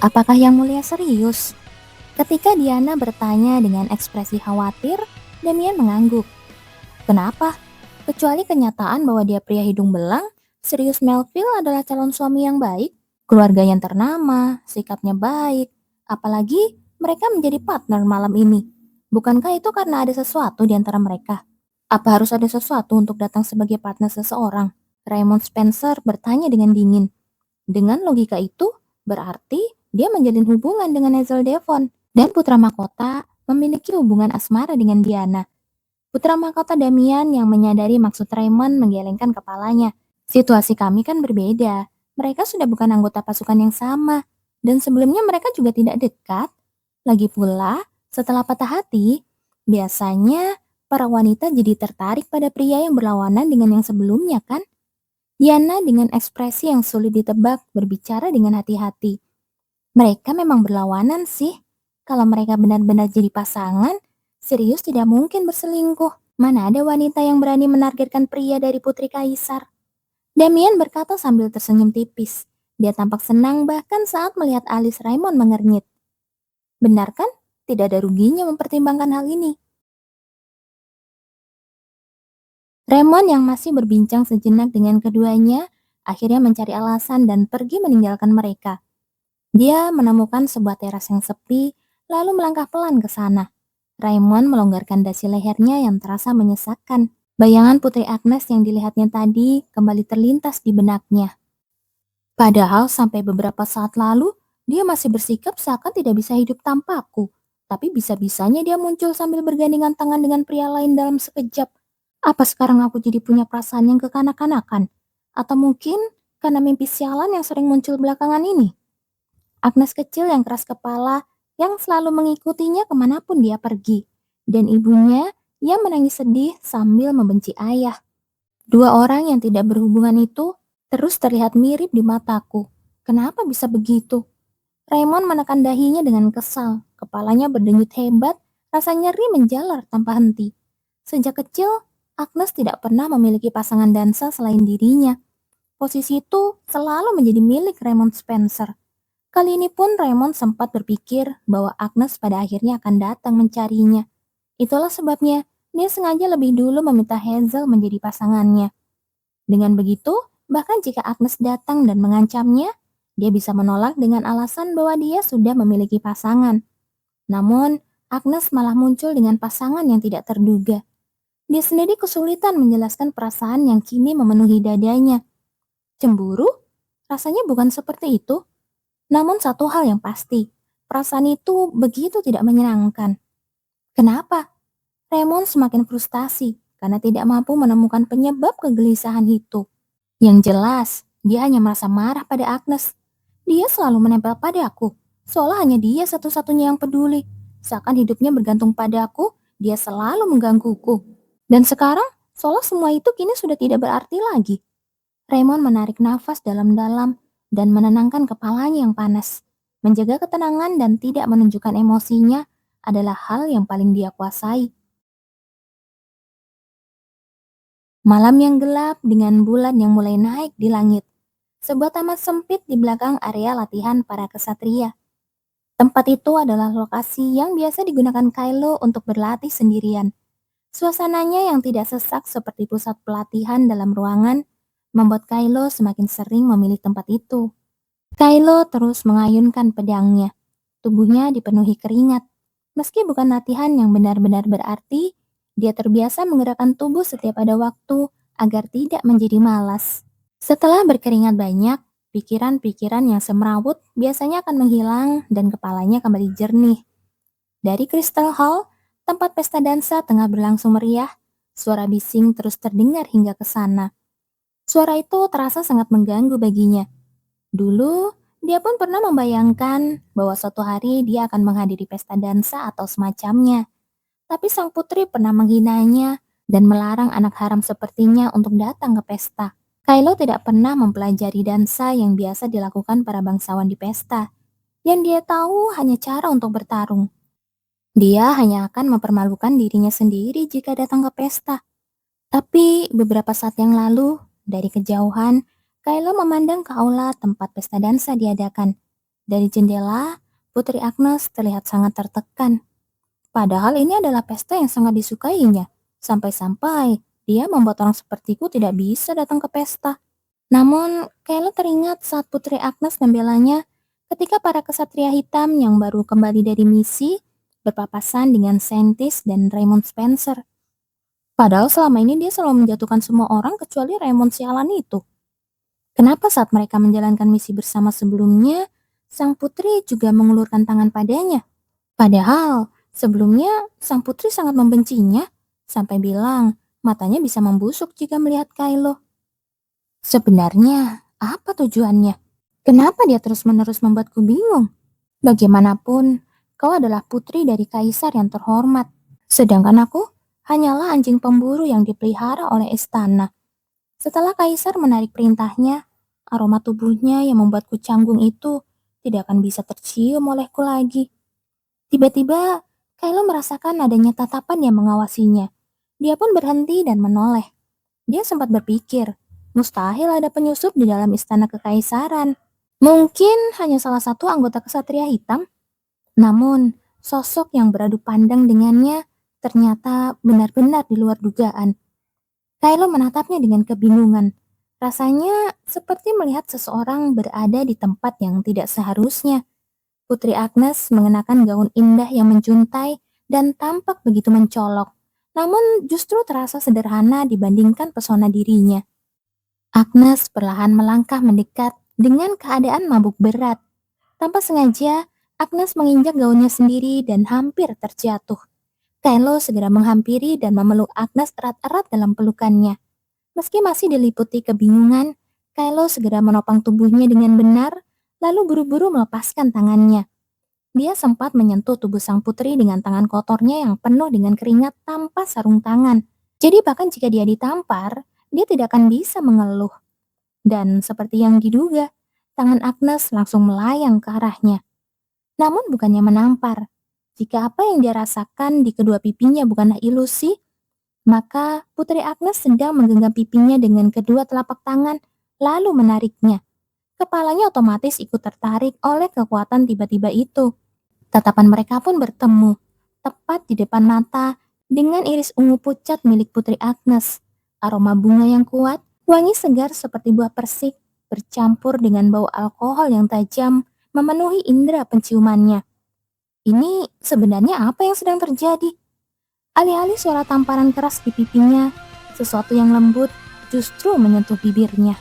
Apakah Yang Mulia serius? Ketika Diana bertanya dengan ekspresi khawatir, Damian mengangguk. Kenapa? Kecuali kenyataan bahwa dia pria hidung belang, serius Melville adalah calon suami yang baik, keluarga yang ternama, sikapnya baik, apalagi mereka menjadi partner malam ini. Bukankah itu karena ada sesuatu di antara mereka? Apa harus ada sesuatu untuk datang sebagai partner seseorang? Raymond Spencer bertanya dengan dingin. Dengan logika itu, berarti dia menjalin hubungan dengan Hazel Devon dan putra mahkota memiliki hubungan asmara dengan Diana. Putra mahkota Damian yang menyadari maksud Raymond menggelengkan kepalanya. Situasi kami kan berbeda. Mereka sudah bukan anggota pasukan yang sama. Dan sebelumnya mereka juga tidak dekat. Lagi pula, setelah patah hati, biasanya para wanita jadi tertarik pada pria yang berlawanan dengan yang sebelumnya kan? Diana dengan ekspresi yang sulit ditebak berbicara dengan hati-hati. Mereka memang berlawanan sih. Kalau mereka benar-benar jadi pasangan, serius tidak mungkin berselingkuh. Mana ada wanita yang berani menargetkan pria dari Putri Kaisar? Damian berkata sambil tersenyum tipis. Dia tampak senang bahkan saat melihat alis Raymond mengernyit. Benar kan? Tidak ada ruginya mempertimbangkan hal ini. Raymond yang masih berbincang sejenak dengan keduanya, akhirnya mencari alasan dan pergi meninggalkan mereka. Dia menemukan sebuah teras yang sepi, lalu melangkah pelan ke sana. Raymond melonggarkan dasi lehernya yang terasa menyesakkan. Bayangan Putri Agnes yang dilihatnya tadi kembali terlintas di benaknya. Padahal sampai beberapa saat lalu, dia masih bersikap seakan tidak bisa hidup tanpa aku. Tapi bisa-bisanya dia muncul sambil bergandengan tangan dengan pria lain dalam sekejap. Apa sekarang aku jadi punya perasaan yang kekanak-kanakan? Atau mungkin karena mimpi sialan yang sering muncul belakangan ini? Agnes kecil yang keras kepala yang selalu mengikutinya kemanapun dia pergi. Dan ibunya yang menangis sedih sambil membenci ayah. Dua orang yang tidak berhubungan itu terus terlihat mirip di mataku. Kenapa bisa begitu? Raymond menekan dahinya dengan kesal. Kepalanya berdenyut hebat, rasa nyeri menjalar tanpa henti. Sejak kecil, Agnes tidak pernah memiliki pasangan dansa selain dirinya. Posisi itu selalu menjadi milik Raymond Spencer. Kali ini pun Raymond sempat berpikir bahwa Agnes pada akhirnya akan datang mencarinya. Itulah sebabnya dia sengaja lebih dulu meminta Hazel menjadi pasangannya. Dengan begitu, bahkan jika Agnes datang dan mengancamnya, dia bisa menolak dengan alasan bahwa dia sudah memiliki pasangan. Namun, Agnes malah muncul dengan pasangan yang tidak terduga. Dia sendiri kesulitan menjelaskan perasaan yang kini memenuhi dadanya. Cemburu? Rasanya bukan seperti itu. Namun satu hal yang pasti, perasaan itu begitu tidak menyenangkan. Kenapa? Raymond semakin frustasi karena tidak mampu menemukan penyebab kegelisahan itu. Yang jelas, dia hanya merasa marah pada Agnes. Dia selalu menempel pada aku, seolah hanya dia satu-satunya yang peduli. Seakan hidupnya bergantung pada aku, dia selalu menggangguku. Dan sekarang, seolah semua itu kini sudah tidak berarti lagi. Raymond menarik nafas dalam-dalam dan menenangkan kepalanya yang panas. Menjaga ketenangan dan tidak menunjukkan emosinya adalah hal yang paling dia kuasai. Malam yang gelap dengan bulan yang mulai naik di langit. Sebuah taman sempit di belakang area latihan para kesatria. Tempat itu adalah lokasi yang biasa digunakan Kylo untuk berlatih sendirian. Suasananya yang tidak sesak seperti pusat pelatihan dalam ruangan membuat Kylo semakin sering memilih tempat itu. Kylo terus mengayunkan pedangnya. Tubuhnya dipenuhi keringat. Meski bukan latihan yang benar-benar berarti, dia terbiasa menggerakkan tubuh setiap ada waktu agar tidak menjadi malas. Setelah berkeringat banyak, pikiran-pikiran yang semrawut biasanya akan menghilang dan kepalanya kembali jernih. Dari Crystal Hall, tempat pesta dansa tengah berlangsung meriah, suara bising terus terdengar hingga ke sana. Suara itu terasa sangat mengganggu baginya. Dulu, dia pun pernah membayangkan bahwa suatu hari dia akan menghadiri pesta dansa atau semacamnya. Tapi sang putri pernah menghinanya dan melarang anak haram sepertinya untuk datang ke pesta. Kylo tidak pernah mempelajari dansa yang biasa dilakukan para bangsawan di pesta. Yang dia tahu hanya cara untuk bertarung. Dia hanya akan mempermalukan dirinya sendiri jika datang ke pesta. Tapi beberapa saat yang lalu, Dari kejauhan, Kylo memandang ke aula tempat pesta dansa diadakan. Dari jendela, Putri Agnes terlihat sangat tertekan. Padahal ini adalah pesta yang sangat disukainya. Sampai-sampai dia membuat orang sepertiku tidak bisa datang ke pesta. Namun, Kylo teringat saat Putri Agnes membelanya ketika para kesatria hitam yang baru kembali dari misi berpapasan dengan Saintis dan Raymond Spencer. Padahal selama ini dia selalu menjatuhkan semua orang kecuali Raymond sialan itu. Kenapa saat mereka menjalankan misi bersama sebelumnya, sang putri juga mengulurkan tangan padanya? Padahal sebelumnya sang putri sangat membencinya, sampai bilang matanya bisa membusuk jika melihat Kylo. Sebenarnya, apa tujuannya? Kenapa dia terus-menerus membuatku bingung? Bagaimanapun, kau adalah putri dari kaisar yang terhormat. Sedangkan aku hanyalah anjing pemburu yang dipelihara oleh istana. Setelah kaisar menarik perintahnya, aroma tubuhnya yang membuatku canggung itu tidak akan bisa tercium olehku lagi. Tiba-tiba, Kylo merasakan adanya tatapan yang mengawasinya. Dia pun berhenti dan menoleh. Dia sempat berpikir, mustahil ada penyusup di dalam istana kekaisaran. Mungkin hanya salah satu anggota kesatria hitam. Namun, sosok yang beradu pandang dengannya ternyata benar-benar di luar dugaan. Kylo menatapnya dengan kebingungan. Rasanya seperti melihat seseorang berada di tempat yang tidak seharusnya. Putri Agnes mengenakan gaun indah yang menjuntai dan tampak begitu mencolok. Namun justru terasa sederhana dibandingkan pesona dirinya. Agnes perlahan melangkah mendekat dengan keadaan mabuk berat. Tanpa sengaja, Agnes menginjak gaunnya sendiri dan hampir terjatuh. Kylo segera menghampiri dan memeluk Agnes erat-erat dalam pelukannya. Meski masih diliputi kebingungan, Kylo segera menopang tubuhnya dengan benar, lalu buru-buru melepaskan tangannya. Dia sempat menyentuh tubuh sang putri dengan tangan kotornya yang penuh dengan keringat tanpa sarung tangan. Jadi bahkan jika dia ditampar, dia tidak akan bisa mengeluh. Dan seperti yang diduga, tangan Agnes langsung melayang ke arahnya. Namun bukannya menampar. Jika apa yang dia rasakan di kedua pipinya bukanlah ilusi, maka Putri Agnes sedang menggenggam pipinya dengan kedua telapak tangan, lalu menariknya. Kepalanya otomatis ikut tertarik oleh kekuatan tiba-tiba itu. Tatapan mereka pun bertemu, tepat di depan mata, dengan iris ungu pucat milik Putri Agnes. Aroma bunga yang kuat, wangi segar seperti buah persik, bercampur dengan bau alkohol yang tajam, memenuhi indera penciumannya. Ini sebenarnya apa yang sedang terjadi? Alih-alih suara tamparan keras di pipinya, sesuatu yang lembut justru menyentuh bibirnya.